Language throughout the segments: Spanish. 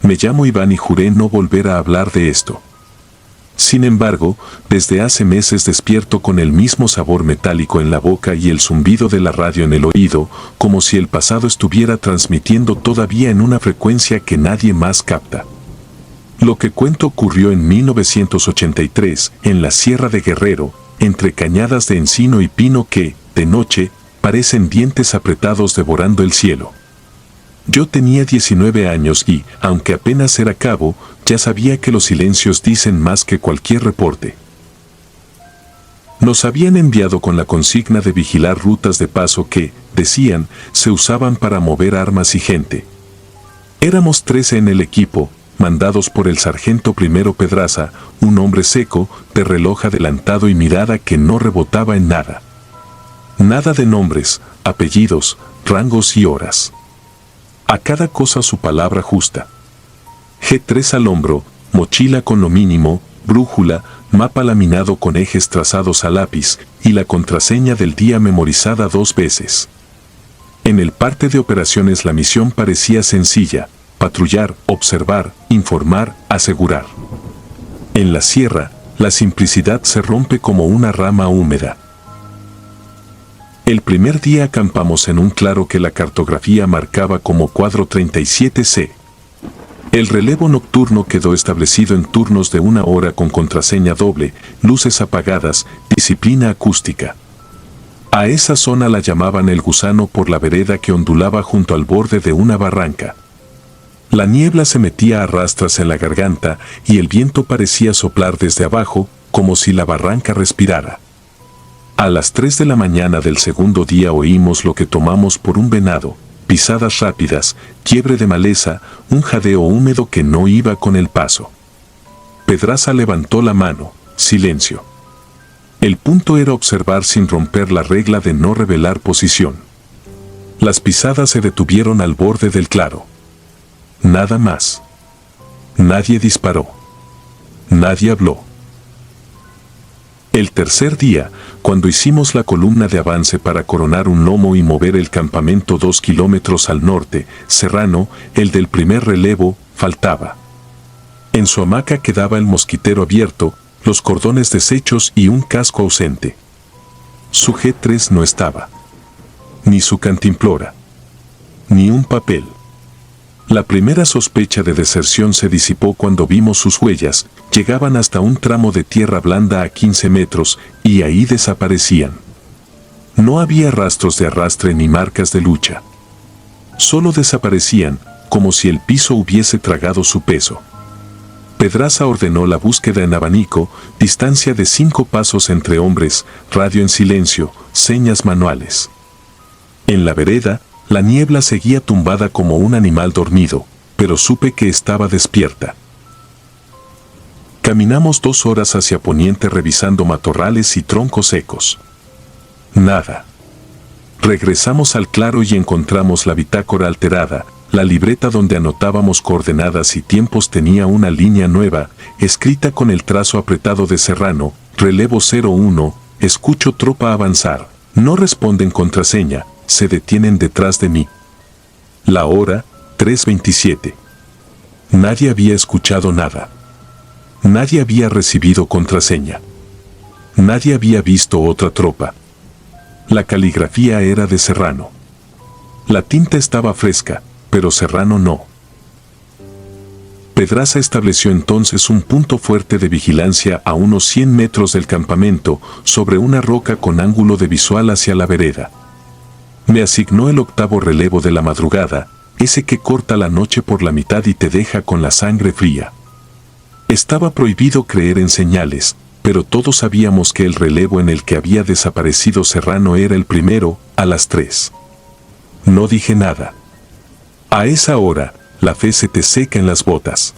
Me llamo Iván y juré no volver a hablar de esto. Sin embargo, desde hace meses despierto con el mismo sabor metálico en la boca y el zumbido de la radio en el oído, como si el pasado estuviera transmitiendo todavía en una frecuencia que nadie más capta. Lo que cuento ocurrió en 1983, en la Sierra de Guerrero, entre cañadas de encino y pino que, de noche, parecen dientes apretados devorando el cielo. Yo tenía 19 años y, aunque apenas era cabo, ya sabía que los silencios dicen más que cualquier reporte. Nos habían enviado con la consigna de vigilar rutas de paso que, decían, se usaban para mover armas y gente. Éramos 13 en el equipo, mandados por el sargento primero Pedraza, un hombre seco, de reloj adelantado y mirada que no rebotaba en nada. Nada de nombres, apellidos, rangos y horas. A cada cosa su palabra justa. G3 al hombro, mochila con lo mínimo, brújula, mapa laminado con ejes trazados a lápiz y la contraseña del día memorizada 2 veces. En el parte de operaciones la misión parecía sencilla: patrullar, observar, informar, asegurar. En la sierra, la simplicidad se rompe como una rama húmeda. El primer día acampamos en un claro que la cartografía marcaba como cuadro 37C. El relevo nocturno quedó establecido en turnos de 1 hora con contraseña doble, luces apagadas, disciplina acústica. A esa zona la llamaban el gusano por la vereda que ondulaba junto al borde de una barranca. La niebla se metía a rastras en la garganta y el viento parecía soplar desde abajo, como si la barranca respirara. A las 3 de la mañana del segundo día oímos lo que tomamos por un venado, pisadas rápidas, quiebre de maleza, un jadeo húmedo que no iba con el paso. Pedraza levantó la mano, silencio. El punto era observar sin romper la regla de no revelar posición. Las pisadas se detuvieron al borde del claro. Nada más. Nadie disparó. Nadie habló. El tercer día, cuando hicimos la columna de avance para coronar un lomo y mover el campamento 2 kilómetros al norte, Serrano, el del primer relevo, faltaba. En su hamaca quedaba el mosquitero abierto, los cordones deshechos y un casco ausente. Su G3 no estaba. Ni su cantimplora. Ni un papel. La primera sospecha de deserción se disipó cuando vimos sus huellas, llegaban hasta un tramo de tierra blanda a 15 metros, y ahí desaparecían. No había rastros de arrastre ni marcas de lucha. Solo desaparecían, como si el piso hubiese tragado su peso. Pedraza ordenó la búsqueda en abanico, distancia de 5 pasos entre hombres, radio en silencio, señas manuales. En la vereda, la niebla seguía tumbada como un animal dormido, pero supe que estaba despierta. Caminamos 2 horas hacia poniente revisando matorrales y troncos secos. Nada. Regresamos al claro y encontramos la bitácora alterada, la libreta donde anotábamos coordenadas y tiempos tenía una línea nueva, escrita con el trazo apretado de Serrano, relevo 01, escucho tropa avanzar, no responden contraseña, se detienen detrás de mí. La hora, 3:27. Nadie había escuchado nada. Nadie había recibido contraseña. Nadie había visto otra tropa. La caligrafía era de Serrano. La tinta estaba fresca, pero Serrano no. Pedraza estableció entonces un punto fuerte de vigilancia a unos 100 metros del campamento, sobre una roca con ángulo de visual hacia la vereda. Me asignó el 8º relevo de la madrugada, ese que corta la noche por la mitad y te deja con la sangre fría. Estaba prohibido creer en señales, pero todos sabíamos que el relevo en el que había desaparecido Serrano era el primero, a las 3. No dije nada. A esa hora, la fe se te seca en las botas.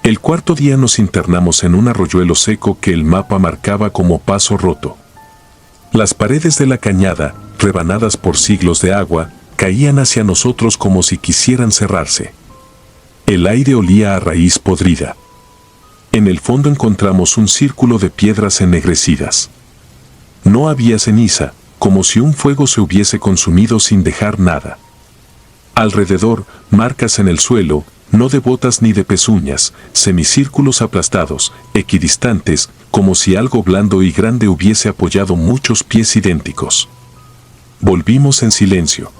El 4.º día nos internamos en un arroyuelo seco que el mapa marcaba como paso roto. Las paredes de la cañada, rebanadas por siglos de agua, caían hacia nosotros como si quisieran cerrarse. El aire olía a raíz podrida. En el fondo encontramos un círculo de piedras ennegrecidas. No había ceniza, como si un fuego se hubiese consumido sin dejar nada. Alrededor, marcas en el suelo, no de botas ni de pezuñas, semicírculos aplastados, equidistantes, como si algo blando y grande hubiese apoyado muchos pies idénticos. Volvimos en silencio.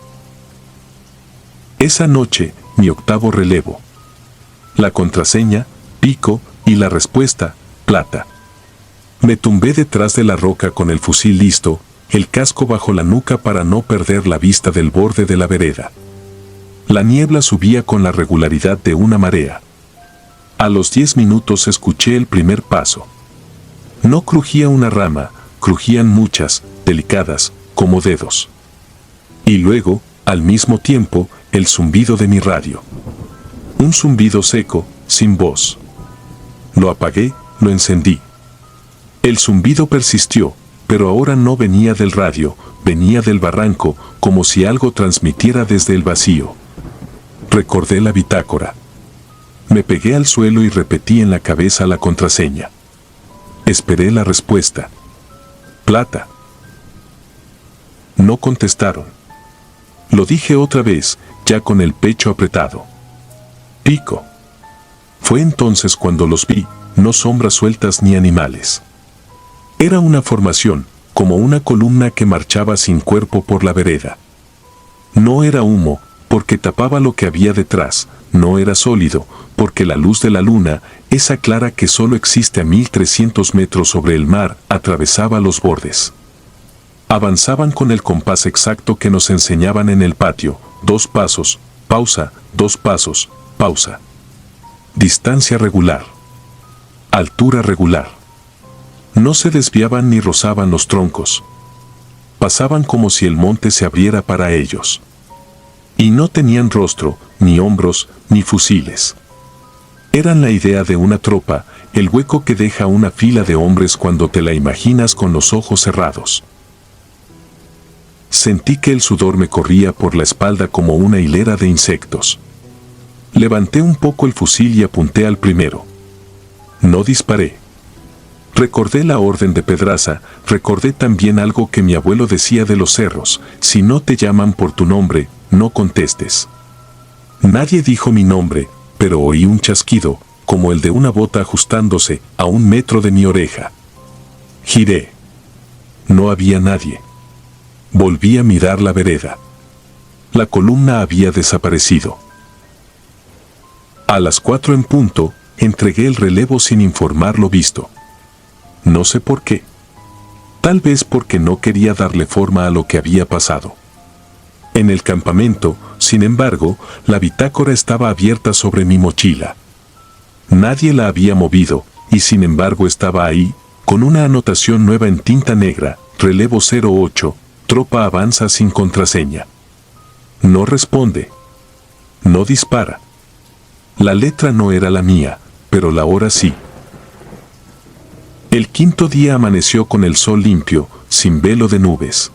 Esa noche, mi octavo relevo. La contraseña, pico, y la respuesta, plata. Me tumbé detrás de la roca con el fusil listo, el casco bajo la nuca para no perder la vista del borde de la vereda. La niebla subía con la regularidad de una marea. A los 10 minutos escuché el primer paso. No crujía una rama, crujían muchas, delicadas, como dedos. Y luego, al mismo tiempo, el zumbido de mi radio. Un zumbido seco, sin voz. Lo apagué, lo encendí. El zumbido persistió, pero ahora no venía del radio, venía del barranco, como si algo transmitiera desde el vacío. Recordé la bitácora. Me pegué al suelo y repetí en la cabeza la contraseña. Esperé la respuesta. Plata. No contestaron. Lo dije otra vez, ya con el pecho apretado. Pico. Fue entonces cuando los vi, no sombras sueltas ni animales. Era una formación, como una columna que marchaba sin cuerpo por la vereda. No era humo, porque tapaba lo que había detrás, no era sólido, porque la luz de la luna, esa clara que solo existe a 1300 metros sobre el mar, atravesaba los bordes. Avanzaban con el compás exacto que nos enseñaban en el patio, 2 pasos, pausa, 2 pasos, pausa. Distancia regular. Altura regular. No se desviaban ni rozaban los troncos. Pasaban como si el monte se abriera para ellos. Y no tenían rostro, ni hombros, ni fusiles. Eran la idea de una tropa, el hueco que deja una fila de hombres cuando te la imaginas con los ojos cerrados. Sentí que el sudor me corría por la espalda como una hilera de insectos. Levanté un poco el fusil y apunté al primero. No disparé. Recordé la orden de Pedraza, recordé también algo que mi abuelo decía de los cerros: si no te llaman por tu nombre, no contestes. Nadie dijo mi nombre, pero oí un chasquido, como el de una bota ajustándose a 1 metro de mi oreja. Giré. No había nadie. Volví a mirar la vereda. La columna había desaparecido. A las 4 en punto, entregué el relevo sin informar lo visto. No sé por qué. Tal vez porque no quería darle forma a lo que había pasado. En el campamento, sin embargo, la bitácora estaba abierta sobre mi mochila. Nadie la había movido, y sin embargo estaba ahí, con una anotación nueva en tinta negra: relevo 08, tropa avanza sin contraseña. No responde. No dispara. La letra no era la mía, pero la hora sí. El 5.º día amaneció con el sol limpio, sin velo de nubes.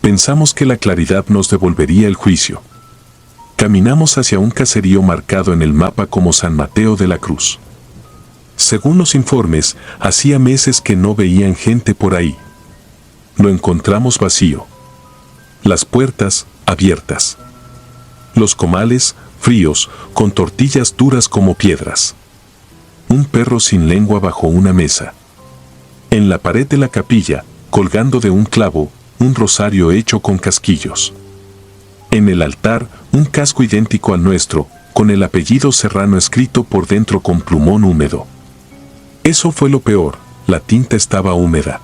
Pensamos que la claridad nos devolvería el juicio. Caminamos hacia un caserío marcado en el mapa como San Mateo de la Cruz. Según los informes, hacía meses que no veían gente por ahí. Lo encontramos vacío. Las puertas, abiertas. Los comales, fríos, con tortillas duras como piedras. Un perro sin lengua bajo una mesa. En la pared de la capilla, colgando de un clavo, un rosario hecho con casquillos. En el altar, un casco idéntico al nuestro, con el apellido Serrano escrito por dentro con plumón húmedo. Eso fue lo peor, la tinta estaba húmeda.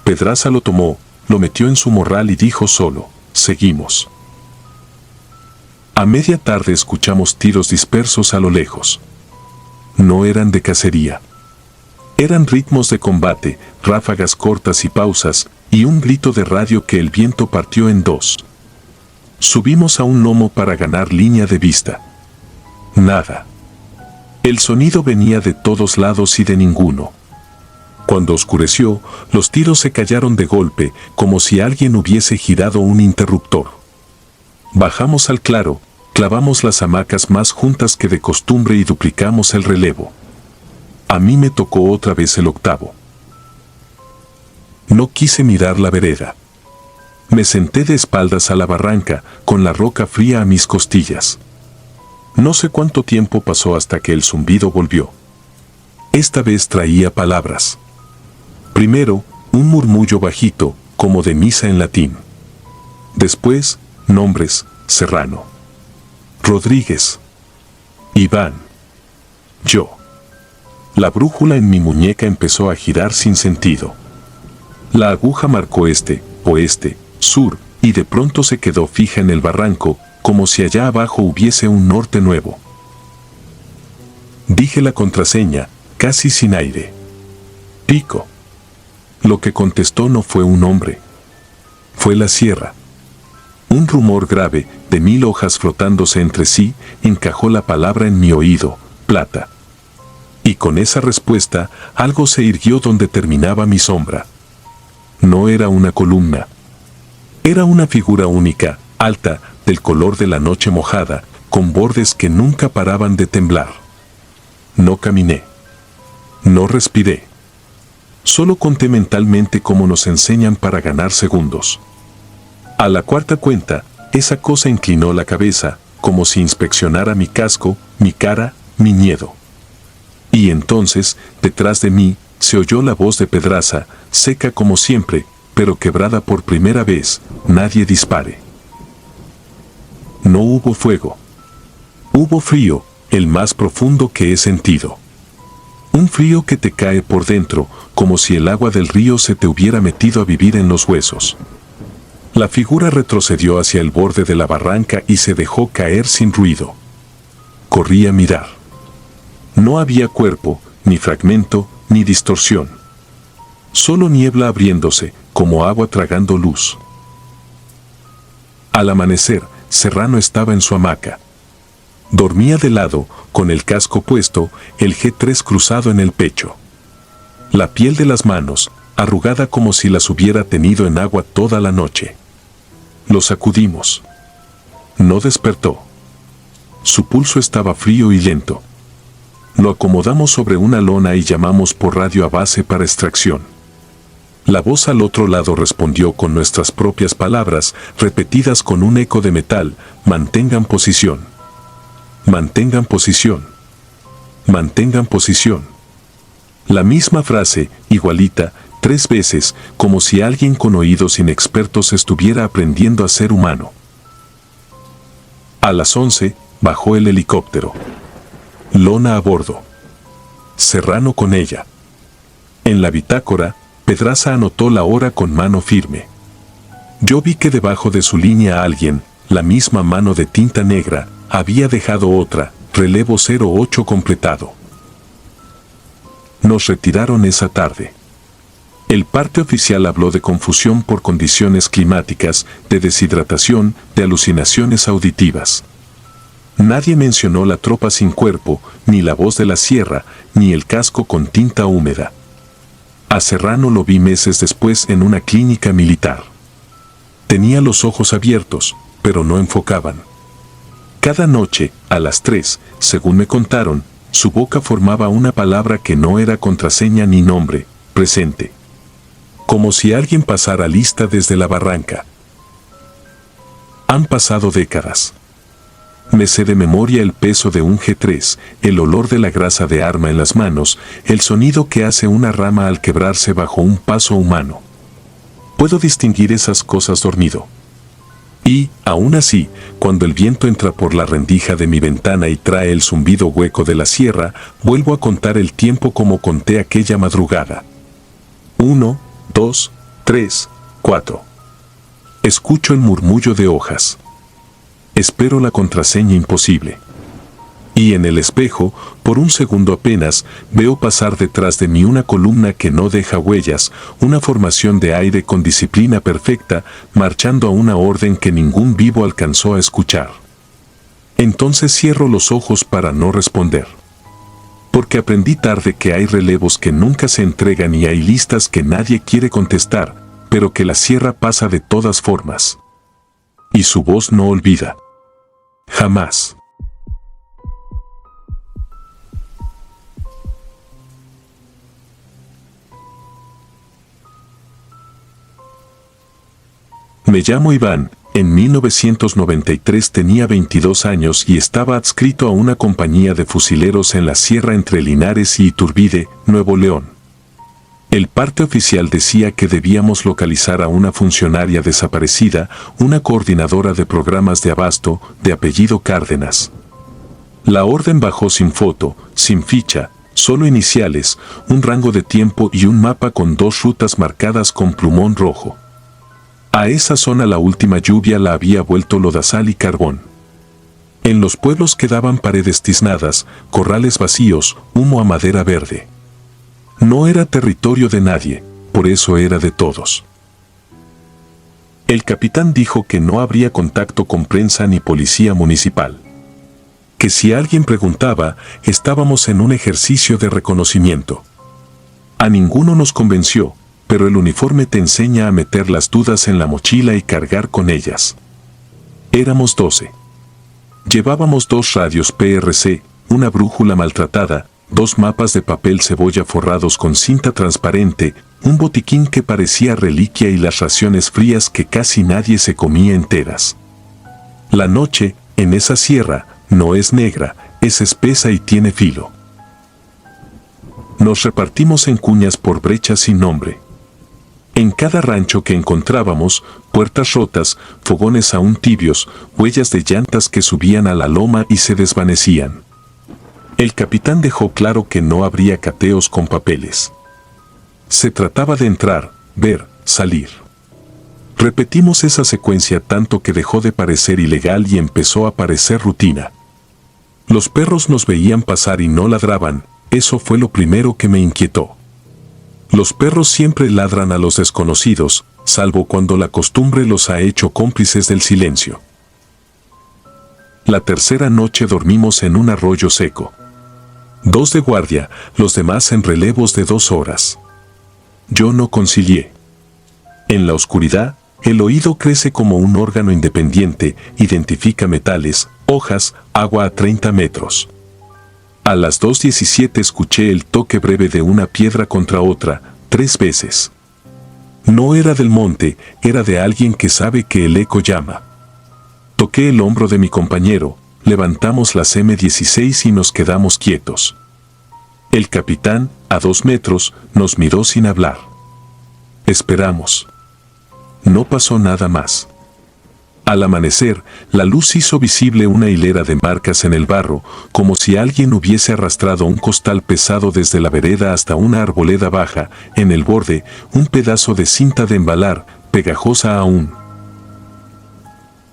Pedraza lo tomó, lo metió en su morral y dijo solo: seguimos. A media tarde escuchamos tiros dispersos a lo lejos. No eran de cacería. Eran ritmos de combate, ráfagas cortas y pausas, y un grito de radio que el viento partió en 2. Subimos a un lomo para ganar línea de vista. Nada. El sonido venía de todos lados y de ninguno. Cuando oscureció, los tiros se callaron de golpe, como si alguien hubiese girado un interruptor. Bajamos al claro, clavamos las hamacas más juntas que de costumbre y duplicamos el relevo. A mí me tocó otra vez el 8.º. No quise mirar la vereda. Me senté de espaldas a la barranca, con la roca fría a mis costillas. No sé cuánto tiempo pasó hasta que el zumbido volvió. Esta vez traía palabras. Primero, un murmullo bajito, como de misa en latín. Después, nombres: Serrano, Rodríguez, Iván, yo. La brújula en mi muñeca empezó a girar sin sentido. La aguja marcó este, oeste, sur, y de pronto se quedó fija en el barranco, como si allá abajo hubiese un norte nuevo. Dije la contraseña, casi sin aire. Pico. Lo que contestó no fue un hombre. Fue la sierra. Un rumor grave, de 1000 hojas frotándose entre sí, encajó la palabra en mi oído: plata. Y con esa respuesta, algo se irguió donde terminaba mi sombra. No era una columna. Era una figura única, alta, del color de la noche mojada, con bordes que nunca paraban de temblar. No caminé. No respiré. Solo conté mentalmente cómo nos enseñan para ganar segundos. A la cuarta cuenta, esa cosa inclinó la cabeza, como si inspeccionara mi casco, mi cara, mi miedo. Y entonces, detrás de mí, se oyó la voz de Pedraza, seca como siempre, pero quebrada por primera vez: nadie dispare. No hubo fuego. Hubo frío, el más profundo que he sentido. Un frío que te cae por dentro, como si el agua del río se te hubiera metido a vivir en los huesos. La figura retrocedió hacia el borde de la barranca y se dejó caer sin ruido. Corrí a mirar. No había cuerpo, ni fragmento, ni distorsión. Solo niebla abriéndose, como agua tragando luz. Al amanecer, Serrano estaba en su hamaca. Dormía de lado, con el casco puesto, el G3 cruzado en el pecho. La piel de las manos, arrugada como si las hubiera tenido en agua toda la noche. Lo sacudimos. No despertó. Su pulso estaba frío y lento. Lo acomodamos sobre una lona y llamamos por radio a base para extracción. La voz al otro lado respondió con nuestras propias palabras, repetidas con un eco de metal: mantengan posición. Mantengan posición. Mantengan posición. La misma frase, igualita, 3 veces, como si alguien con oídos inexpertos estuviera aprendiendo a ser humano. A las 11, bajó el helicóptero. Lona a bordo. Serrano con ella. En la bitácora, Pedraza anotó la hora con mano firme. Yo vi que debajo de su línea alguien, la misma mano de tinta negra, había dejado otra: relevo 08 completado. Nos retiraron esa tarde. El parte oficial habló de confusión por condiciones climáticas, de deshidratación, de alucinaciones auditivas. Nadie mencionó la tropa sin cuerpo, ni la voz de la sierra, ni el casco con tinta húmeda. A Serrano lo vi meses después en una clínica militar. Tenía los ojos abiertos, pero no enfocaban. Cada noche, a las 3, según me contaron, su boca formaba una palabra que no era contraseña ni nombre: presente. Como si alguien pasara lista desde la barranca. Han pasado décadas. Me sé de memoria el peso de un G3, el olor de la grasa de arma en las manos, el sonido que hace una rama al quebrarse bajo un paso humano. Puedo distinguir esas cosas dormido. Y, aún así, cuando el viento entra por la rendija de mi ventana y trae el zumbido hueco de la sierra, vuelvo a contar el tiempo como conté aquella madrugada. 1, 2, 3, 4. Escucho el murmullo de hojas. Espero la contraseña imposible. Y en el espejo, por un segundo apenas, veo pasar detrás de mí una columna que no deja huellas, una formación de aire con disciplina perfecta, marchando a una orden que ningún vivo alcanzó a escuchar. Entonces cierro los ojos para no responder. Porque aprendí tarde que hay relevos que nunca se entregan y hay listas que nadie quiere contestar, pero que la sierra pasa de todas formas. Y su voz no olvida. Jamás. Me llamo Iván, en 1993 tenía 22 años y estaba adscrito a una compañía de fusileros en la sierra entre Linares y Iturbide, Nuevo León. El parte oficial decía que debíamos localizar a una funcionaria desaparecida, una coordinadora de programas de abasto, de apellido Cárdenas. La orden bajó sin foto, sin ficha, solo iniciales, un rango de tiempo y un mapa con 2 rutas marcadas con plumón rojo. A esa zona la última lluvia la había vuelto lodazal y carbón. En los pueblos quedaban paredes tiznadas, corrales vacíos, humo a madera verde. No era territorio de nadie, por eso era de todos. El capitán dijo que no habría contacto con prensa ni policía municipal. Que si alguien preguntaba, estábamos en un ejercicio de reconocimiento. A ninguno nos convenció, pero el uniforme te enseña a meter las dudas en la mochila y cargar con ellas. Éramos 12. Llevábamos 2 radios PRC, una brújula maltratada, 2 mapas de papel cebolla forrados con cinta transparente, un botiquín que parecía reliquia y las raciones frías que casi nadie se comía enteras. La noche, en esa sierra, no es negra, es espesa y tiene filo. Nos repartimos en cuñas por brechas sin nombre. En cada rancho que encontrábamos, puertas rotas, fogones aún tibios, huellas de llantas que subían a la loma y se desvanecían. El capitán dejó claro que no habría cateos con papeles. Se trataba de entrar, ver, salir. Repetimos esa secuencia tanto que dejó de parecer ilegal y empezó a parecer rutina. Los perros nos veían pasar y no ladraban, eso fue lo primero que me inquietó. Los perros siempre ladran a los desconocidos, salvo cuando la costumbre los ha hecho cómplices del silencio. La tercera noche dormimos en un arroyo seco. 2 de guardia, los demás en relevos de 2 horas. Yo no concilié. En la oscuridad, el oído crece como un órgano independiente, identifica metales, hojas, agua a 30 metros. A las 2:17 escuché el toque breve de una piedra contra otra, 3 veces. No era del monte, era de alguien que sabe que el eco llama. Toqué el hombro de mi compañero, levantamos las M16 y nos quedamos quietos. El capitán, a 2 metros, nos miró sin hablar. Esperamos. No pasó nada más. Al amanecer, la luz hizo visible una hilera de marcas en el barro, como si alguien hubiese arrastrado un costal pesado desde la vereda hasta una arboleda baja, en el borde, un pedazo de cinta de embalar, pegajosa aún.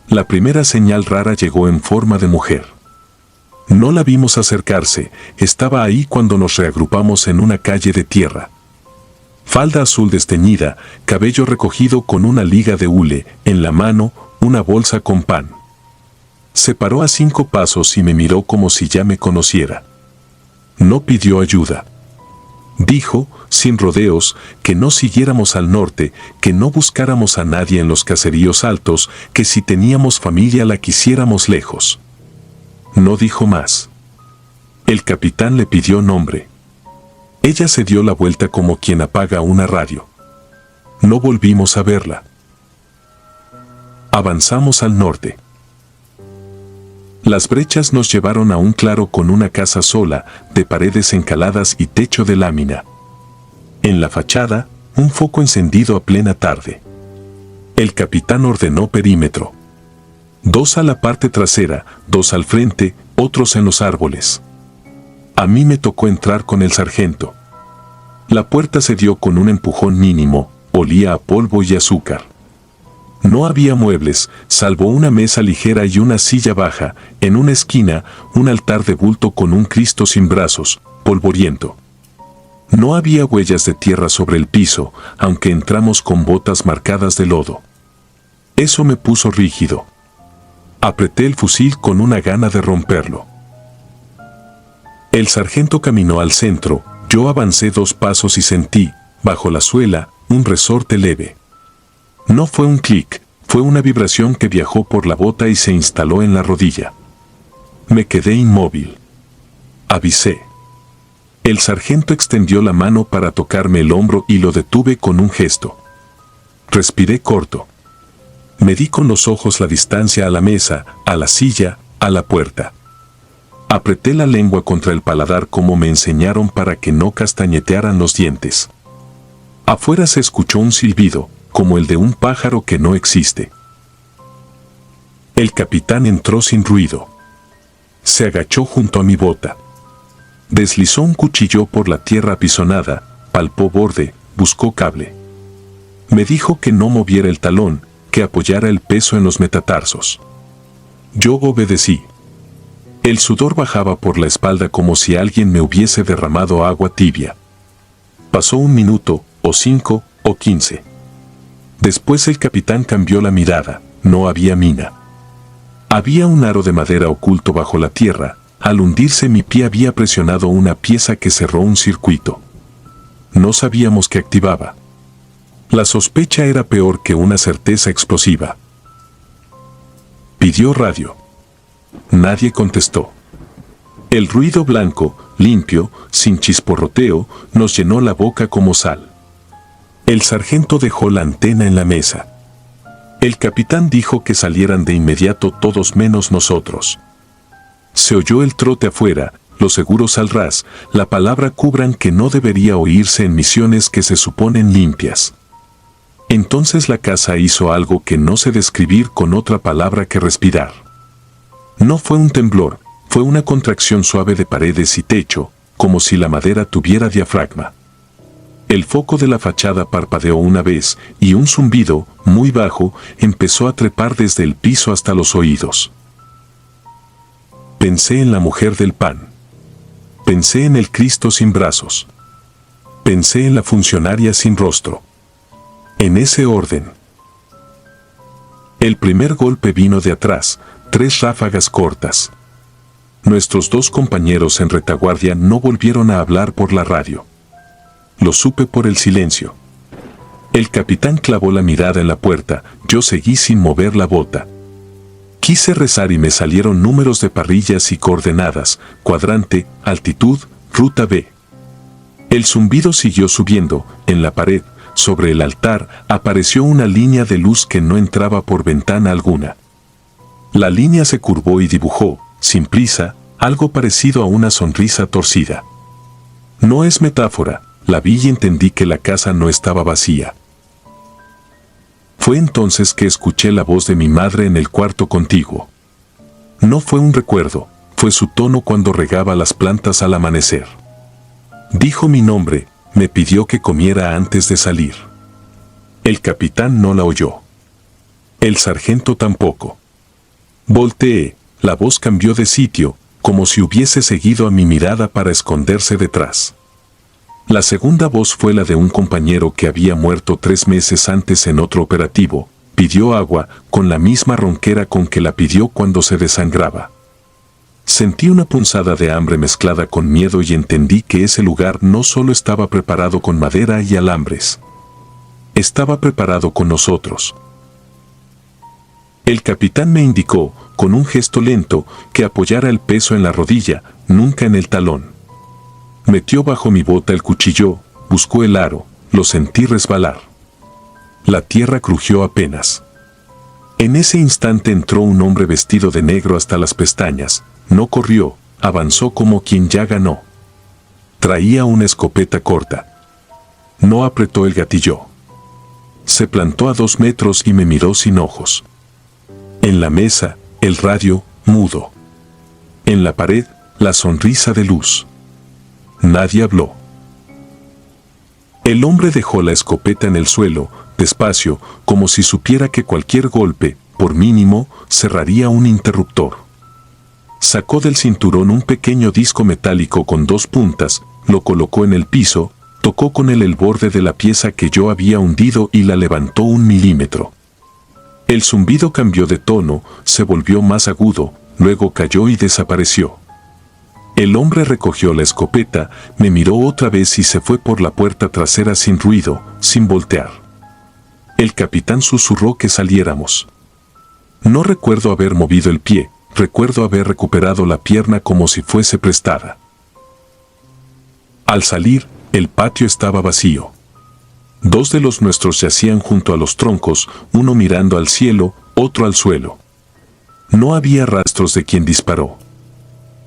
La primera señal rara llegó en forma de mujer. No la vimos acercarse, estaba ahí cuando nos reagrupamos en una calle de tierra. Falda azul desteñida, cabello recogido con una liga de hule, en la mano, una bolsa con pan. Se paró a 5 pasos y me miró como si ya me conociera. No pidió ayuda. Dijo, sin rodeos, que no siguiéramos al norte, que no buscáramos a nadie en los caseríos altos, que si teníamos familia la quisiéramos lejos. No dijo más. El capitán le pidió nombre. Ella se dio la vuelta como quien apaga una radio. No volvimos a verla. Avanzamos al norte. Las brechas nos llevaron a un claro con una casa sola, de paredes encaladas y techo de lámina. En la fachada, un foco encendido a plena tarde. El capitán ordenó perímetro. 2 a la parte trasera, 2 al frente, otros en los árboles. A mí me tocó entrar con el sargento. La puerta se dio con un empujón mínimo, olía a polvo y azúcar. No había muebles, salvo una mesa ligera y una silla baja, en una esquina, un altar de bulto con un Cristo sin brazos, polvoriento. No había huellas de tierra sobre el piso, aunque entramos con botas marcadas de lodo. Eso me puso rígido. Apreté el fusil con una gana de romperlo. El sargento caminó al centro, yo avancé 2 pasos y sentí, bajo la suela, un resorte leve. No fue un clic, fue una vibración que viajó por la bota y se instaló en la rodilla. Me quedé inmóvil. Avisé. El sargento extendió la mano para tocarme el hombro y lo detuve con un gesto. Respiré corto. Medí con los ojos la distancia a la mesa, a la silla, a la puerta. Apreté la lengua contra el paladar como me enseñaron para que no castañetearan los dientes. Afuera se escuchó un silbido, como el de un pájaro que no existe. El capitán entró sin ruido. Se agachó junto a mi bota. Deslizó un cuchillo por la tierra apisonada, palpó borde, buscó cable. Me dijo que no moviera el talón, que apoyara el peso en los metatarsos. Yo obedecí. El sudor bajaba por la espalda como si alguien me hubiese derramado agua tibia. Pasó 1 minuto, o 5, o 15. Después el capitán cambió la mirada, no había mina. Había un aro de madera oculto bajo la tierra. Al hundirse mi pie había presionado una pieza que cerró un circuito. No sabíamos qué activaba. La sospecha era peor que una certeza explosiva. Pidió radio. Nadie contestó. El ruido blanco, limpio, sin chisporroteo, nos llenó la boca como sal. El sargento dejó la antena en la mesa. El capitán dijo que salieran de inmediato todos menos nosotros. Se oyó el trote afuera, los seguros al ras, la palabra cubran que no debería oírse en misiones que se suponen limpias. Entonces la casa hizo algo que no sé describir con otra palabra que respirar. No fue un temblor, fue una contracción suave de paredes y techo, como si la madera tuviera diafragma. El foco de la fachada parpadeó una vez y un zumbido, muy bajo, empezó a trepar desde el piso hasta los oídos. Pensé en la mujer del pan. Pensé en el Cristo sin brazos. Pensé en la funcionaria sin rostro. En ese orden. El primer golpe vino de atrás, 3 ráfagas cortas. Nuestros 2 compañeros en retaguardia no volvieron a hablar por la radio. Lo supe por el silencio. El capitán clavó la mirada en la puerta, yo seguí sin mover la bota. Quise rezar y me salieron números de parrillas y coordenadas, cuadrante, altitud, ruta B. El zumbido siguió subiendo, en la pared, sobre el altar, apareció una línea de luz que no entraba por ventana alguna. La línea se curvó y dibujó, sin prisa, algo parecido a una sonrisa torcida. No es metáfora, la vi y entendí que la casa no estaba vacía. Fue entonces que escuché la voz de mi madre en el cuarto contiguo. No fue un recuerdo, fue su tono cuando regaba las plantas al amanecer. Dijo mi nombre, me pidió que comiera antes de salir. El capitán no la oyó. El sargento tampoco. Volteé, la voz cambió de sitio, como si hubiese seguido a mi mirada para esconderse detrás. La segunda voz fue la de un compañero que había muerto 3 meses antes en otro operativo. Pidió agua, con la misma ronquera con que la pidió cuando se desangraba. Sentí una punzada de hambre mezclada con miedo y entendí que ese lugar no solo estaba preparado con madera y alambres. Estaba preparado con nosotros. El capitán me indicó, con un gesto lento, que apoyara el peso en la rodilla, nunca en el talón. Metió bajo mi bota el cuchillo, buscó el aro, lo sentí resbalar. La tierra crujió apenas. En ese instante entró un hombre vestido de negro hasta las pestañas, no corrió, avanzó como quien ya ganó. Traía una escopeta corta. No apretó el gatillo. Se plantó a 2 metros y me miró sin ojos. En la mesa, el radio, mudo. En la pared, la sonrisa de luz. Nadie habló. El hombre dejó la escopeta en el suelo, despacio, como si supiera que cualquier golpe, por mínimo, cerraría un interruptor. Sacó del cinturón un pequeño disco metálico con 2 puntas, lo colocó en el piso, tocó con él el borde de la pieza que yo había hundido y la levantó 1 milímetro. El zumbido cambió de tono, se volvió más agudo, luego cayó y desapareció. El hombre recogió la escopeta, me miró otra vez y se fue por la puerta trasera sin ruido, sin voltear. El capitán susurró que saliéramos. No recuerdo haber movido el pie, recuerdo haber recuperado la pierna como si fuese prestada. Al salir, el patio estaba vacío. Dos de los nuestros yacían junto a los troncos, uno mirando al cielo, otro al suelo. No había rastros de quien disparó.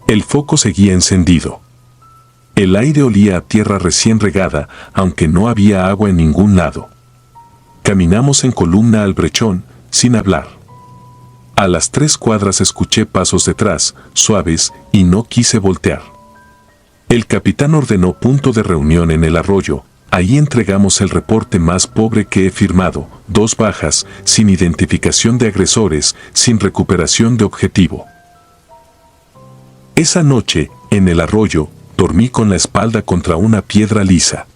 El foco seguía encendido. El aire olía a tierra recién regada, aunque no había agua en ningún lado. Caminamos en columna al brechón, sin hablar. A las 3 cuadras escuché pasos detrás, suaves, y no quise voltear. El capitán ordenó punto de reunión en el arroyo. Ahí entregamos el reporte más pobre que he firmado, 2 bajas, sin identificación de agresores, sin recuperación de objetivo. Esa noche, en el arroyo, dormí con la espalda contra una piedra lisa.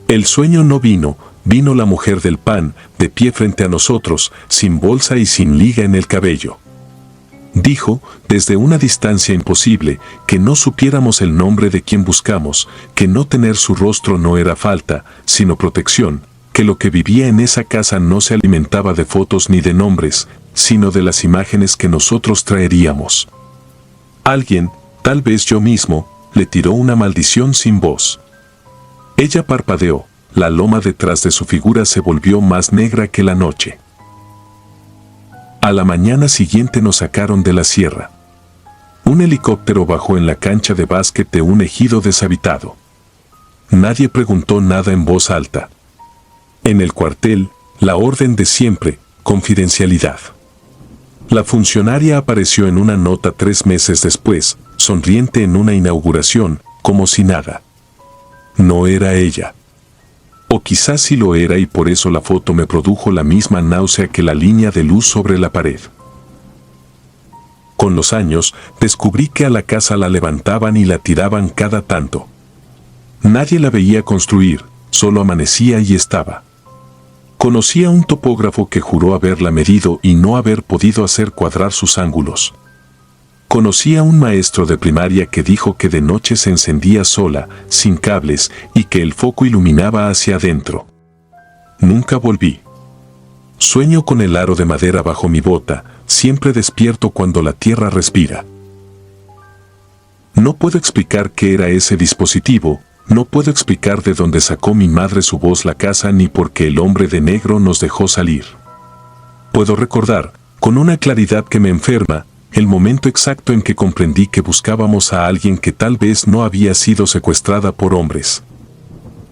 El sueño no vino, vino la mujer del pan, de pie frente a nosotros, sin bolsa y sin liga en el cabello. Dijo, desde una distancia imposible, que no supiéramos el nombre de quien buscamos, que no tener su rostro no era falta, sino protección, que lo que vivía en esa casa no se alimentaba de fotos ni de nombres, sino de las imágenes que nosotros traeríamos. Alguien, tal vez yo mismo, le tiró una maldición sin voz. Ella parpadeó, la loma detrás de su figura se volvió más negra que la noche. A la mañana siguiente nos sacaron de la sierra. Un helicóptero bajó en la cancha de básquet de un ejido deshabitado. Nadie preguntó nada en voz alta. En el cuartel, la orden de siempre, confidencialidad. La funcionaria apareció en una nota 3 meses después, sonriente en una inauguración, como si nada. No era ella. O quizás sí lo era y por eso la foto me produjo la misma náusea que la línea de luz sobre la pared. Con los años, descubrí que a la casa la levantaban y la tiraban cada tanto. Nadie la veía construir, solo amanecía y estaba. Conocí a un topógrafo que juró haberla medido y no haber podido hacer cuadrar sus ángulos. Conocí a un maestro de primaria que dijo que de noche se encendía sola, sin cables, y que el foco iluminaba hacia adentro. Nunca volví. Sueño con el aro de madera bajo mi bota, siempre despierto cuando la tierra respira. No puedo explicar qué era ese dispositivo, no puedo explicar de dónde sacó mi madre su voz la casa ni por qué el hombre de negro nos dejó salir. Puedo recordar, con una claridad que me enferma, el momento exacto en que comprendí que buscábamos a alguien que tal vez no había sido secuestrada por hombres.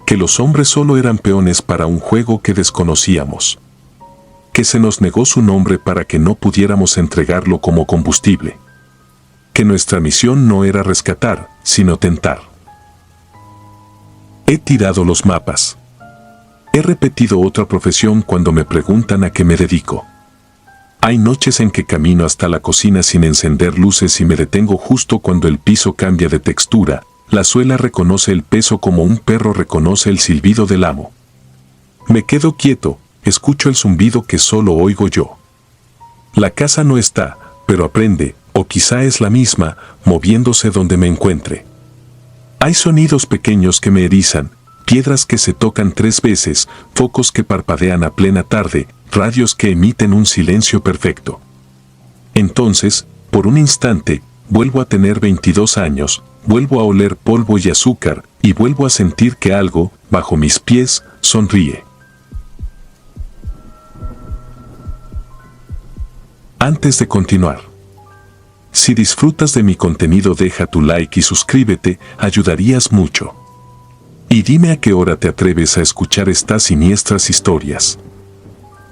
Que los hombres solo eran peones para un juego que desconocíamos. Que se nos negó su nombre para que no pudiéramos entregarlo como combustible. Que nuestra misión no era rescatar, sino tentar. He tirado los mapas. He repetido otra profesión cuando me preguntan a qué me dedico. Hay noches en que camino hasta la cocina sin encender luces y me detengo justo cuando el piso cambia de textura, la suela reconoce el peso como un perro reconoce el silbido del amo. Me quedo quieto, escucho el zumbido que solo oigo yo. La casa no está, pero aprende, o quizá es la misma, moviéndose donde me encuentre. Hay sonidos pequeños que me erizan, piedras que se tocan 3 veces, focos que parpadean a plena tarde, radios que emiten un silencio perfecto. Entonces, por un instante, vuelvo a tener 22 años, vuelvo a oler polvo y azúcar, y vuelvo a sentir que algo, bajo mis pies, sonríe. Antes de continuar, si disfrutas de mi contenido deja tu like y suscríbete, ayudarías mucho. Y dime a qué hora te atreves a escuchar estas siniestras historias.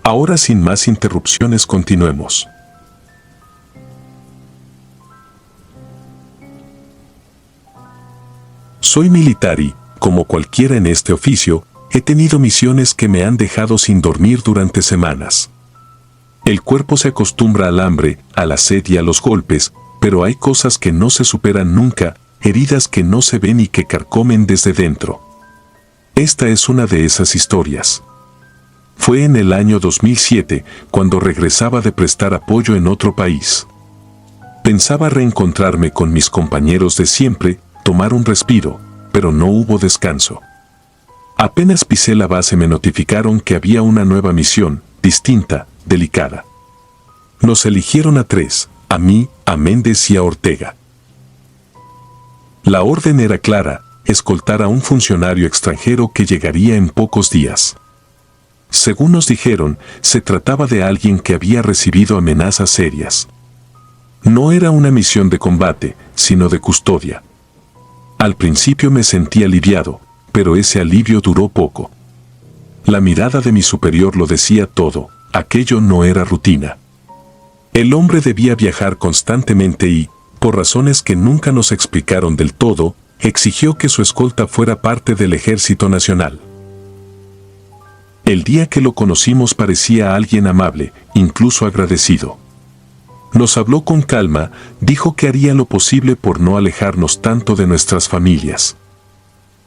Ahora sin más interrupciones continuemos. Soy militar y, como cualquiera en este oficio, he tenido misiones que me han dejado sin dormir durante semanas. El cuerpo se acostumbra al hambre, a la sed y a los golpes, pero hay cosas que no se superan nunca, heridas que no se ven y que carcomen desde dentro. Esta es una de esas historias. Fue en el año 2007, cuando regresaba de prestar apoyo en otro país. Pensaba reencontrarme con mis compañeros de siempre, tomar un respiro, pero no hubo descanso. Apenas pisé la base me notificaron que había una nueva misión, distinta, delicada. Nos eligieron a 3, a mí, a Méndez y a Ortega. La orden era clara, escoltar a un funcionario extranjero que llegaría en pocos días. Según nos dijeron, se trataba de alguien que había recibido amenazas serias. No era una misión de combate, sino de custodia. Al principio me sentí aliviado, pero ese alivio duró poco. La mirada de mi superior lo decía todo, aquello no era rutina. El hombre debía viajar constantemente y, por razones que nunca nos explicaron del todo, exigió que su escolta fuera parte del Ejército Nacional. El día que lo conocimos parecía alguien amable, incluso agradecido. Nos habló con calma, dijo que haría lo posible por no alejarnos tanto de nuestras familias.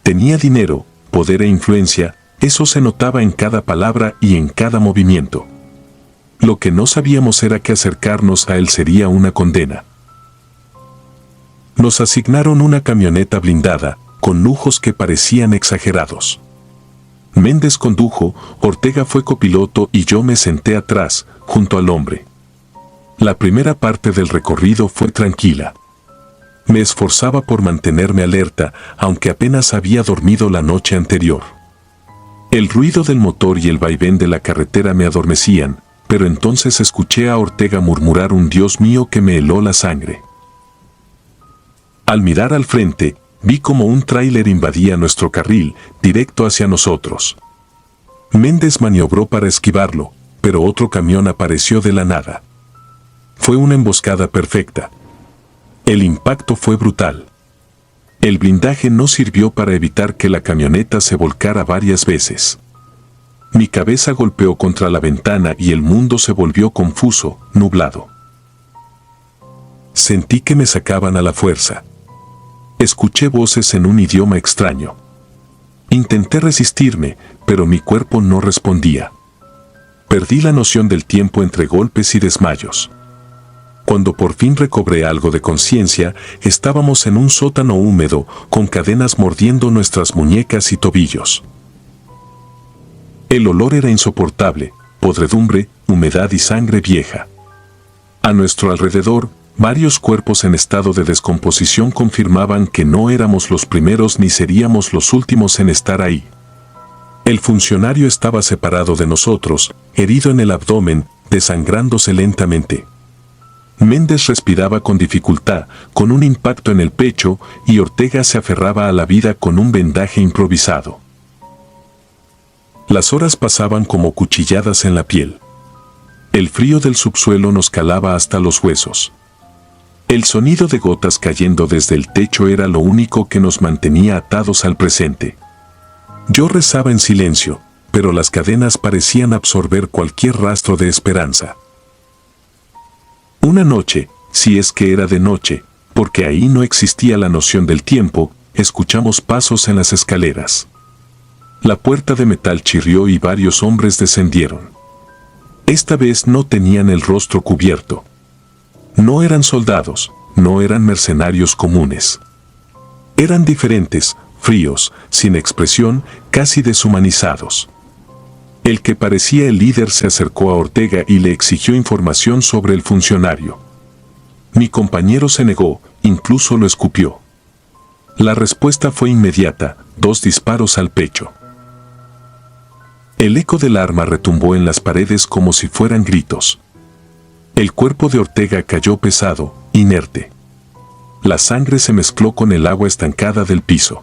Tenía dinero, poder e influencia, eso se notaba en cada palabra y en cada movimiento. Lo que no sabíamos era que acercarnos a él sería una condena. Nos asignaron una camioneta blindada, con lujos que parecían exagerados. Méndez condujo, Ortega fue copiloto y yo me senté atrás, junto al hombre. La primera parte del recorrido fue tranquila. Me esforzaba por mantenerme alerta, aunque apenas había dormido la noche anterior. El ruido del motor y el vaivén de la carretera me adormecían, pero entonces escuché a Ortega murmurar un Dios mío que me heló la sangre. Al mirar al frente, vi como un tráiler invadía nuestro carril, directo hacia nosotros. Méndez maniobró para esquivarlo, pero otro camión apareció de la nada. Fue una emboscada perfecta. El impacto fue brutal. El blindaje no sirvió para evitar que la camioneta se volcara varias veces. Mi cabeza golpeó contra la ventana y el mundo se volvió confuso, nublado. Sentí que me sacaban a la fuerza. Escuché voces en un idioma extraño. Intenté resistirme, pero mi cuerpo no respondía. Perdí la noción del tiempo entre golpes y desmayos. Cuando por fin recobré algo de conciencia, estábamos en un sótano húmedo, con cadenas mordiendo nuestras muñecas y tobillos. El olor era insoportable, podredumbre, humedad y sangre vieja. A nuestro alrededor, varios cuerpos en estado de descomposición confirmaban que no éramos los primeros ni seríamos los últimos en estar ahí. El funcionario estaba separado de nosotros, herido en el abdomen, desangrándose lentamente. Méndez respiraba con dificultad, con un impacto en el pecho, y Ortega se aferraba a la vida con un vendaje improvisado. Las horas pasaban como cuchilladas en la piel. El frío del subsuelo nos calaba hasta los huesos. El sonido de gotas cayendo desde el techo era lo único que nos mantenía atados al presente. Yo rezaba en silencio, pero las cadenas parecían absorber cualquier rastro de esperanza. Una noche, si es que era de noche, porque ahí no existía la noción del tiempo, escuchamos pasos en las escaleras. La puerta de metal chirrió y varios hombres descendieron. Esta vez no tenían el rostro cubierto. No eran soldados, no eran mercenarios comunes. Eran diferentes, fríos, sin expresión, casi deshumanizados. El que parecía el líder se acercó a Ortega y le exigió información sobre el funcionario. Mi compañero se negó, incluso lo escupió. La respuesta fue inmediata, 2 disparos al pecho. El eco del arma retumbó en las paredes como si fueran gritos. El cuerpo de Ortega cayó pesado, inerte. La sangre se mezcló con el agua estancada del piso.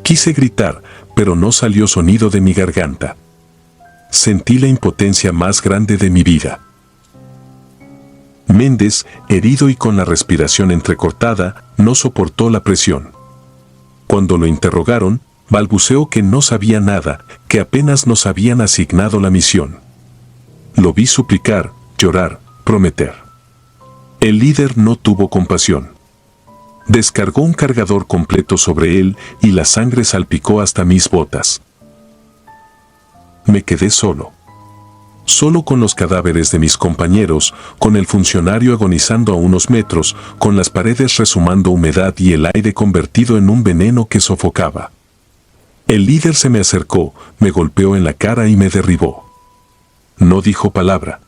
Quise gritar, pero no salió sonido de mi garganta. Sentí la impotencia más grande de mi vida. Méndez, herido y con la respiración entrecortada, no soportó la presión. Cuando lo interrogaron, balbuceó que no sabía nada, que apenas nos habían asignado la misión. Lo vi suplicar, llorar, prometer. El líder no tuvo compasión. Descargó un cargador completo sobre él y la sangre salpicó hasta mis botas. Me quedé solo. Solo con los cadáveres de mis compañeros, con el funcionario agonizando a unos metros, con las paredes resumando humedad y el aire convertido en un veneno que sofocaba. El líder se me acercó, me golpeó en la cara y me derribó. No dijo palabra.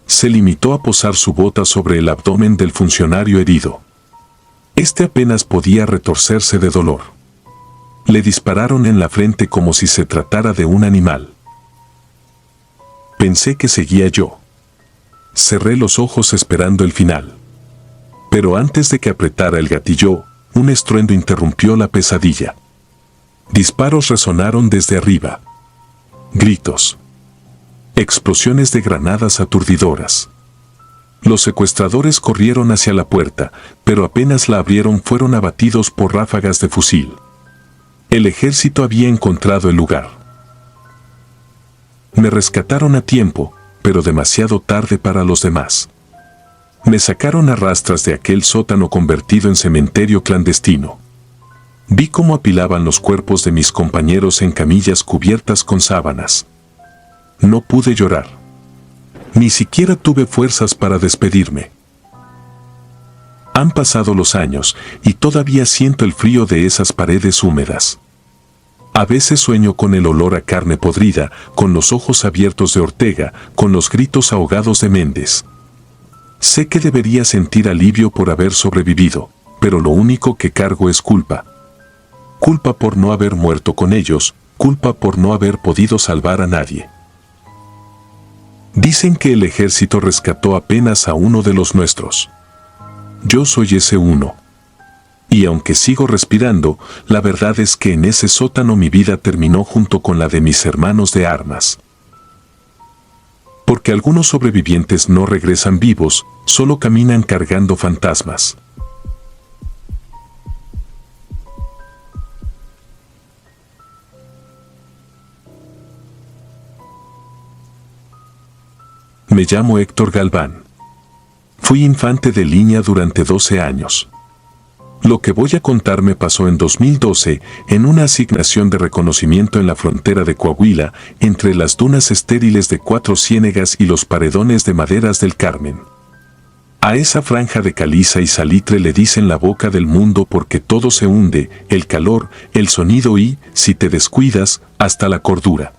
Se limitó a posar su bota sobre el abdomen del funcionario herido. Este apenas podía retorcerse de dolor. Le dispararon en la frente como si se tratara de un animal. Pensé que seguía yo. Cerré los ojos esperando el final. Pero antes de que apretara el gatillo, un estruendo interrumpió la pesadilla. Disparos resonaron desde arriba. Gritos. Explosiones de granadas aturdidoras. Los secuestradores corrieron hacia la puerta, pero apenas la abrieron fueron abatidos por ráfagas de fusil. El ejército había encontrado el lugar. Me rescataron a tiempo, pero demasiado tarde para los demás. Me sacaron a rastras de aquel sótano convertido en cementerio clandestino. Vi cómo apilaban los cuerpos de mis compañeros en camillas cubiertas con sábanas. No pude llorar. Ni siquiera tuve fuerzas para despedirme. Han pasado los años y todavía siento el frío de esas paredes húmedas. A veces sueño con el olor a carne podrida, con los ojos abiertos de Ortega, con los gritos ahogados de Méndez. Sé que debería sentir alivio por haber sobrevivido, pero lo único que cargo es culpa. Culpa por no haber muerto con ellos, culpa por no haber podido salvar a nadie. Dicen que el ejército rescató apenas a uno de los nuestros. Yo soy ese uno. Y aunque sigo respirando, la verdad es que en ese sótano mi vida terminó junto con la de mis hermanos de armas. Porque algunos sobrevivientes no regresan vivos, solo caminan cargando fantasmas. Me llamo Héctor Galván. Fui infante de línea durante 12 años. Lo que voy a contar me pasó en 2012 en una asignación de reconocimiento en la frontera de Coahuila, entre las dunas estériles de Cuatro Ciénegas y los paredones de maderas del Carmen. A esa franja de caliza y salitre le dicen la boca del mundo porque todo se hunde, el calor, el sonido y, si te descuidas, hasta la cordura.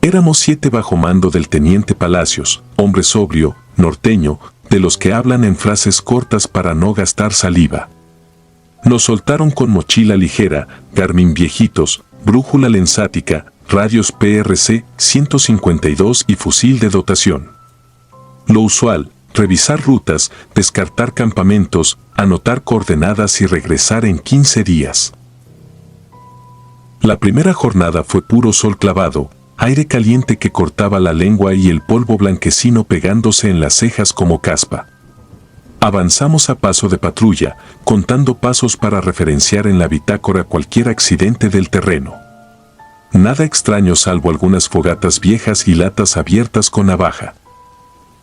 Éramos 7 bajo mando del teniente Palacios, hombre sobrio, norteño, de los que hablan en frases cortas para no gastar saliva. Nos soltaron con mochila ligera, Garmin viejitos, brújula lensática, radios PRC 152 y fusil de dotación. Lo usual, revisar rutas, descartar campamentos, anotar coordenadas y regresar en 15 días. La primera jornada fue puro sol clavado, aire caliente que cortaba la lengua y el polvo blanquecino pegándose en las cejas como caspa. Avanzamos a paso de patrulla, contando pasos para referenciar en la bitácora cualquier accidente del terreno. Nada extraño salvo algunas fogatas viejas y latas abiertas con navaja.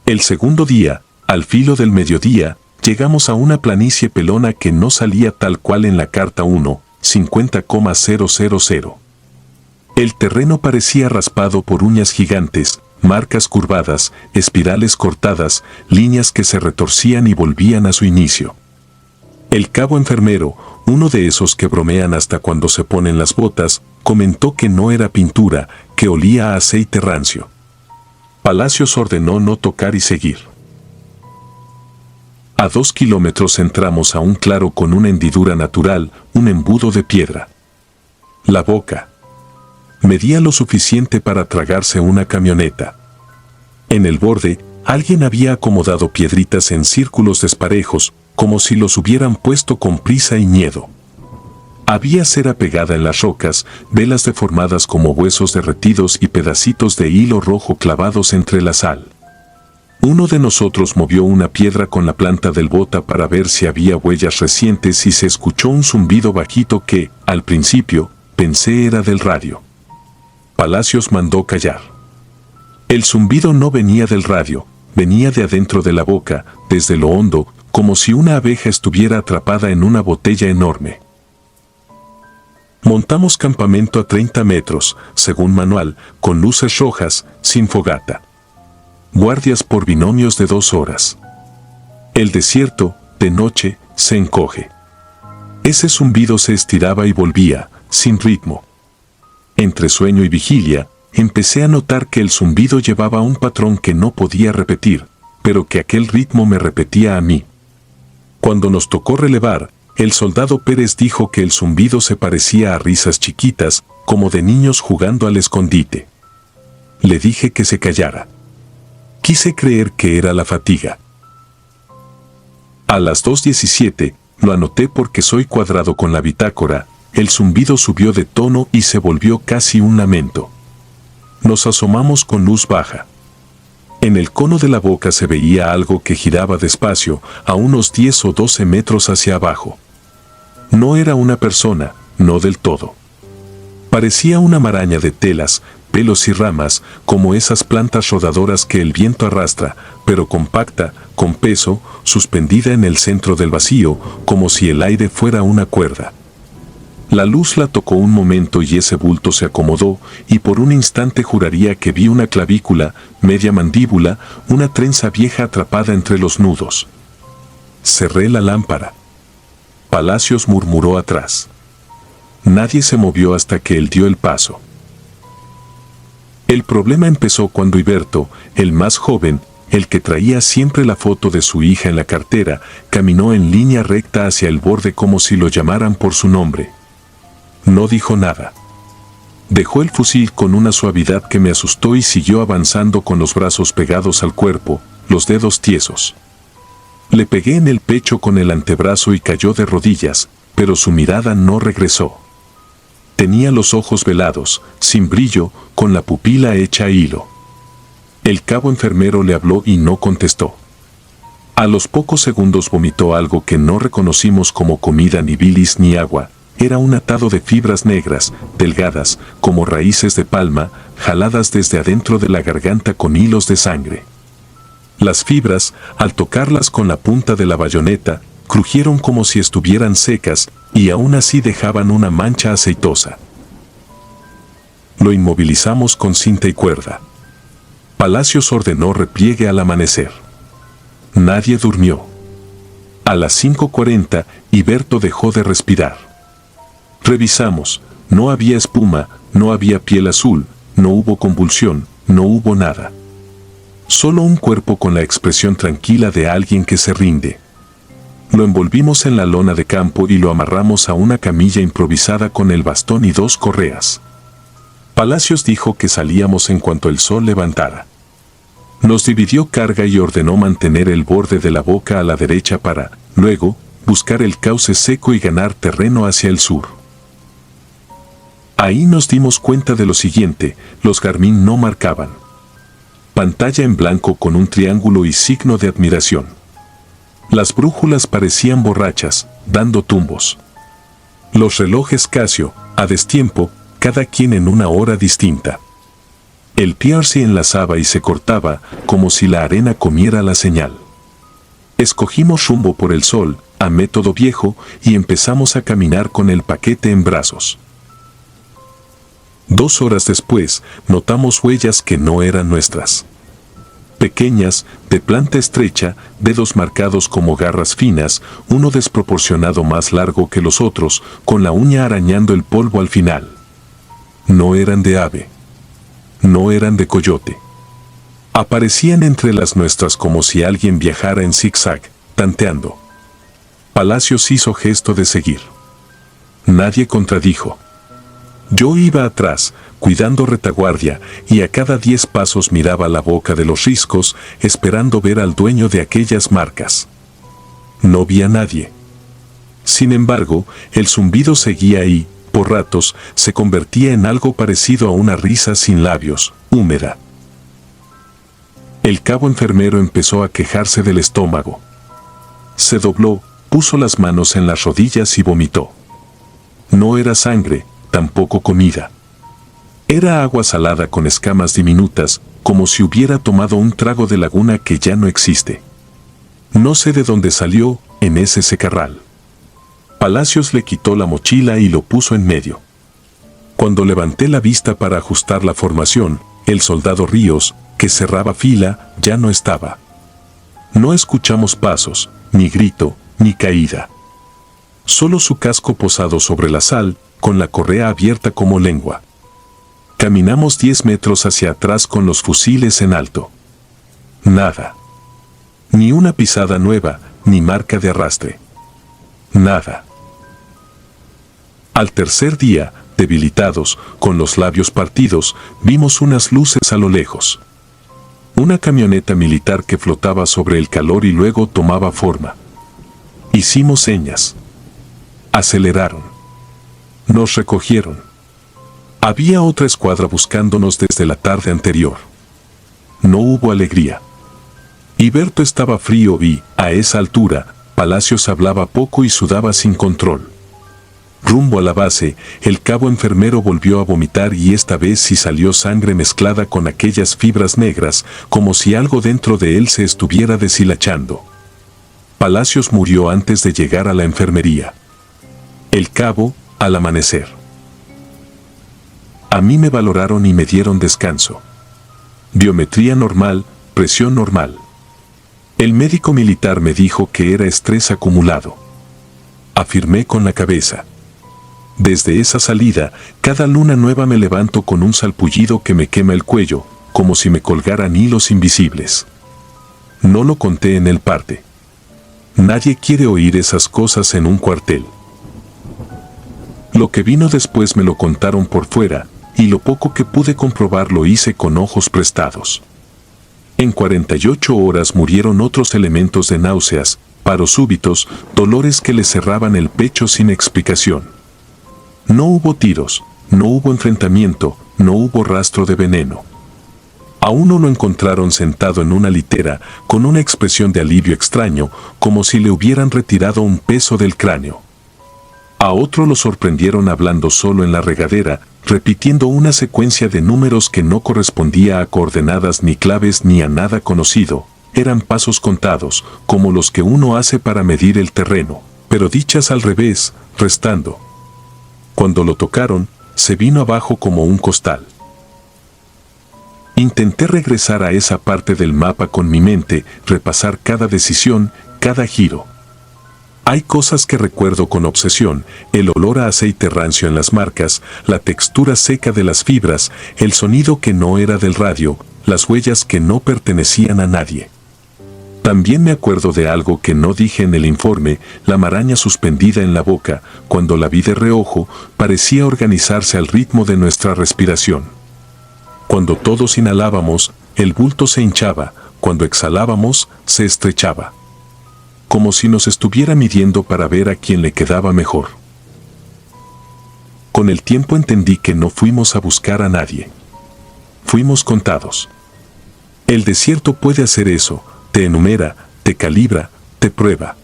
El segundo día, al filo del mediodía, llegamos a una planicie pelona que no salía tal cual en la carta 1, 50,000. El terreno parecía raspado por uñas gigantes, marcas curvadas, espirales cortadas, líneas que se retorcían y volvían a su inicio. El cabo enfermero, uno de esos que bromean hasta cuando se ponen las botas, comentó que no era pintura, que olía a aceite rancio. Palacios ordenó no tocar y seguir. A 2 kilómetros entramos a un claro con una hendidura natural, un embudo de piedra. La boca medía lo suficiente para tragarse una camioneta. En el borde, alguien había acomodado piedritas en círculos desparejos, como si los hubieran puesto con prisa y miedo. Había cera pegada en las rocas, velas deformadas como huesos derretidos y pedacitos de hilo rojo clavados entre la sal. Uno de nosotros movió una piedra con la planta del bota para ver si había huellas recientes y se escuchó un zumbido bajito que, al principio, pensé era del radio. Palacios mandó callar. El zumbido no venía del radio, venía de adentro de la boca, desde lo hondo, como si una abeja estuviera atrapada en una botella enorme. Montamos campamento a 30 metros, según manual, con luces rojas, sin fogata. Guardias por binomios de 2 horas. El desierto, de noche, se encoge. Ese zumbido se estiraba y volvía, sin ritmo. Entre sueño y vigilia, empecé a notar que el zumbido llevaba un patrón que no podía repetir, pero que aquel ritmo me repetía a mí. Cuando nos tocó relevar, El soldado Pérez dijo que el zumbido se parecía a risas chiquitas, como de niños jugando al escondite. Le dije que se callara. Quise creer que era la fatiga. A las 2:17, lo anoté porque soy cuadrado con la bitácora, el zumbido subió de tono y se volvió casi un lamento. Nos asomamos con luz baja. En el cono de la boca se veía algo que giraba despacio, a unos 10 o 12 metros hacia abajo. No era una persona, no del todo. Parecía una maraña de telas, pelos y ramas, como esas plantas rodadoras que el viento arrastra, pero compacta, con peso, suspendida en el centro del vacío, como si el aire fuera una cuerda. La luz la tocó un momento y ese bulto se acomodó, y por un instante juraría que vi una clavícula, media mandíbula, una trenza vieja atrapada entre los nudos. Cerré la lámpara. Palacios murmuró atrás. Nadie se movió hasta que él dio el paso. El problema empezó cuando Iberto, el más joven, el que traía siempre la foto de su hija en la cartera, caminó en línea recta hacia el borde como si lo llamaran por su nombre. No dijo nada. Dejó el fusil con una suavidad que me asustó y siguió avanzando con los brazos pegados al cuerpo, los dedos tiesos. Le pegué en el pecho con el antebrazo y cayó de rodillas, pero su mirada no regresó. Tenía los ojos velados, sin brillo, con la pupila hecha a hilo. El cabo enfermero le habló y no contestó. A los pocos segundos vomitó algo que no reconocimos como comida ni bilis ni agua. Era un atado de fibras negras, delgadas, como raíces de palma, jaladas desde adentro de la garganta con hilos de sangre. Las fibras, al tocarlas con la punta de la bayoneta, crujieron como si estuvieran secas, y aún así dejaban una mancha aceitosa. Lo inmovilizamos con cinta y cuerda. Palacios ordenó repliegue al amanecer. Nadie durmió. A las 5:40, Iberto dejó de respirar. Revisamos, no había espuma, no había piel azul, no hubo convulsión, no hubo nada. Solo un cuerpo con la expresión tranquila de alguien que se rinde. Lo envolvimos en la lona de campo y lo amarramos a una camilla improvisada con el bastón y 2 correas. Palacios dijo que salíamos en cuanto el sol levantara. Nos dividió carga y ordenó mantener el borde de la boca a la derecha para, luego, buscar el cauce seco y ganar terreno hacia el sur. Ahí nos dimos cuenta de lo siguiente: los Garmin no marcaban. Pantalla en blanco con un triángulo y signo de admiración. Las brújulas parecían borrachas, dando tumbos. Los relojes Casio, a destiempo, cada quien en una hora distinta. El Piercy enlazaba y se cortaba, como si la arena comiera la señal. Escogimos rumbo por el sol, a método viejo, y empezamos a caminar con el paquete en brazos. 2 horas después, notamos huellas que no eran nuestras. Pequeñas, de planta estrecha, dedos marcados como garras finas, uno desproporcionado más largo que los otros, con la uña arañando el polvo al final. No eran de ave. No eran de coyote. Aparecían entre las nuestras como si alguien viajara en zigzag, tanteando. Palacios hizo gesto de seguir. Nadie contradijo. Yo iba atrás, cuidando retaguardia, y a cada 10 pasos miraba la boca de los riscos, esperando ver al dueño de aquellas marcas. No vi a nadie. Sin embargo, el zumbido seguía y, por ratos, se convertía en algo parecido a una risa sin labios, húmeda. El cabo enfermero empezó a quejarse del estómago. Se dobló, puso las manos en las rodillas y vomitó. No era sangre, tampoco comida. Era agua salada con escamas diminutas, como si hubiera tomado un trago de laguna que ya no existe. No sé de dónde salió, en ese secarral. Palacios le quitó la mochila y lo puso en medio. Cuando levanté la vista para ajustar la formación, el soldado Ríos, que cerraba fila, ya no estaba. No escuchamos pasos, ni grito, ni caída. Solo su casco posado sobre la sal, con la correa abierta como lengua. Caminamos 10 metros hacia atrás con los fusiles en alto. Nada. Ni una pisada nueva, ni marca de arrastre. Nada. Al tercer día, debilitados, con los labios partidos, vimos unas luces a lo lejos. Una camioneta militar que flotaba sobre el calor y luego tomaba forma. Hicimos señas. Aceleraron. Nos recogieron. Había otra escuadra buscándonos desde la tarde anterior. No hubo alegría. Hiberto estaba frío y, a esa altura, Palacios hablaba poco y sudaba sin control. Rumbo a la base, el cabo enfermero volvió a vomitar y esta vez sí salió sangre mezclada con aquellas fibras negras, como si algo dentro de él se estuviera deshilachando. Palacios murió antes de llegar a la enfermería. El cabo, al amanecer. A mí me valoraron y me dieron descanso. Biometría normal, presión normal. El médico militar me dijo que era estrés acumulado. Afirmé con la cabeza. Desde esa salida, cada luna nueva me levanto con un salpullido que me quema el cuello, como si me colgaran hilos invisibles. No lo conté en el parte. Nadie quiere oír esas cosas en un cuartel. Lo que vino después me lo contaron por fuera, y lo poco que pude comprobar lo hice con ojos prestados. En 48 horas murieron otros elementos de náuseas, paros súbitos, dolores que le cerraban el pecho sin explicación. No hubo tiros, no hubo enfrentamiento, no hubo rastro de veneno. A uno lo encontraron sentado en una litera, con una expresión de alivio extraño, como si le hubieran retirado un peso del cráneo. A otro lo sorprendieron hablando solo en la regadera, repitiendo una secuencia de números que no correspondía a coordenadas ni claves ni a nada conocido. Eran pasos contados, como los que uno hace para medir el terreno, pero dichas al revés, restando. Cuando lo tocaron, se vino abajo como un costal. Intenté regresar a esa parte del mapa con mi mente, repasar cada decisión, cada giro. Hay cosas que recuerdo con obsesión: el olor a aceite rancio en las marcas, la textura seca de las fibras, el sonido que no era del radio, las huellas que no pertenecían a nadie. También me acuerdo de algo que no dije en el informe: la maraña suspendida en la boca. Cuando la vi de reojo, parecía organizarse al ritmo de nuestra respiración. Cuando todos inhalábamos, el bulto se hinchaba; cuando exhalábamos, se estrechaba. Como si nos estuviera midiendo para ver a quién le quedaba mejor. Con el tiempo entendí que no fuimos a buscar a nadie. Fuimos contados. El desierto puede hacer eso: te enumera, te calibra, te prueba.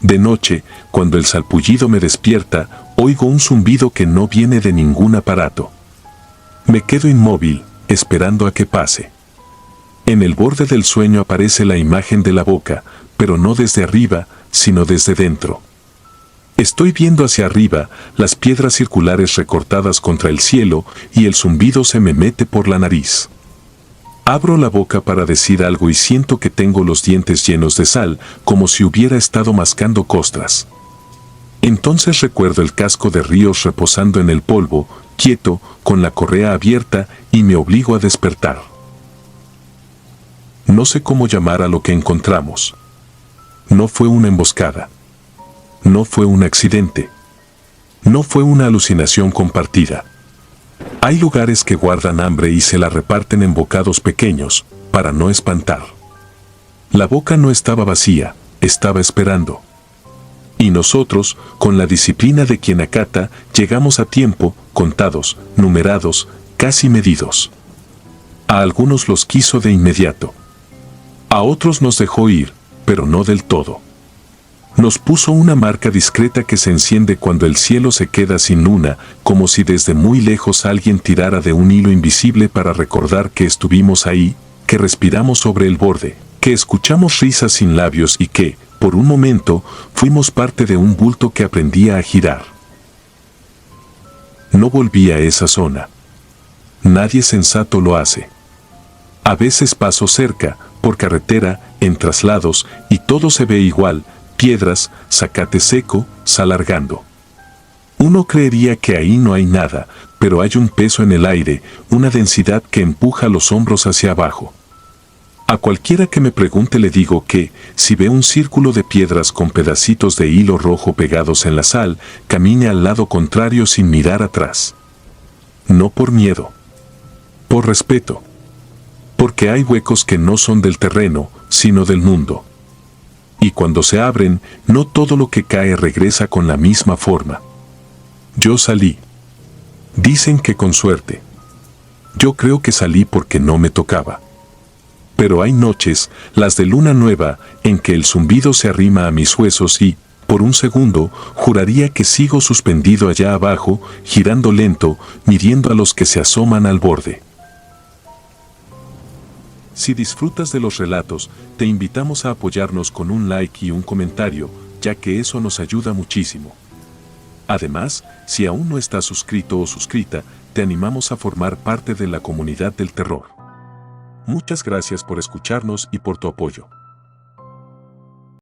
De noche, cuando el salpullido me despierta, oigo un zumbido que no viene de ningún aparato. Me quedo inmóvil, esperando a que pase. En el borde del sueño aparece la imagen de la boca, pero no desde arriba, sino desde dentro. Estoy viendo hacia arriba, las piedras circulares recortadas contra el cielo, y el zumbido se me mete por la nariz. Abro la boca para decir algo y siento que tengo los dientes llenos de sal, como si hubiera estado mascando costras. Entonces recuerdo el casco de Ríos reposando en el polvo, quieto, con la correa abierta, y me obligo a despertar. No sé cómo llamar a lo que encontramos. No fue una emboscada. No fue un accidente. No fue una alucinación compartida. Hay lugares que guardan hambre y se la reparten en bocados pequeños, para no espantar. La boca no estaba vacía, estaba esperando. Y nosotros, con la disciplina de quien acata, llegamos a tiempo, contados, numerados, casi medidos. A algunos los quiso de inmediato. A otros nos dejó ir, pero no del todo. Nos puso una marca discreta que se enciende cuando el cielo se queda sin luna, como si desde muy lejos alguien tirara de un hilo invisible para recordar que estuvimos ahí, que respiramos sobre el borde, que escuchamos risas sin labios y que, por un momento, fuimos parte de un bulto que aprendía a girar. No volví a esa zona. Nadie sensato lo hace. A veces paso cerca, por carretera, en traslados, y todo se ve igual: piedras, zacate seco, sal largando. Uno creería que ahí no hay nada, pero hay un peso en el aire, una densidad que empuja los hombros hacia abajo. A cualquiera que me pregunte le digo que, si ve un círculo de piedras con pedacitos de hilo rojo pegados en la sal, camine al lado contrario sin mirar atrás. No por miedo. Por respeto. Porque hay huecos que no son del terreno, sino del mundo. Y cuando se abren, no todo lo que cae regresa con la misma forma. Yo salí. Dicen que con suerte. Yo creo que salí porque no me tocaba. Pero hay noches, las de luna nueva, en que el zumbido se arrima a mis huesos y, por un segundo, juraría que sigo suspendido allá abajo, girando lento, midiendo a los que se asoman al borde. Si disfrutas de los relatos, te invitamos a apoyarnos con un like y un comentario, ya que eso nos ayuda muchísimo. Además, si aún no estás suscrito o suscrita, te animamos a formar parte de la comunidad del terror. Muchas gracias por escucharnos y por tu apoyo.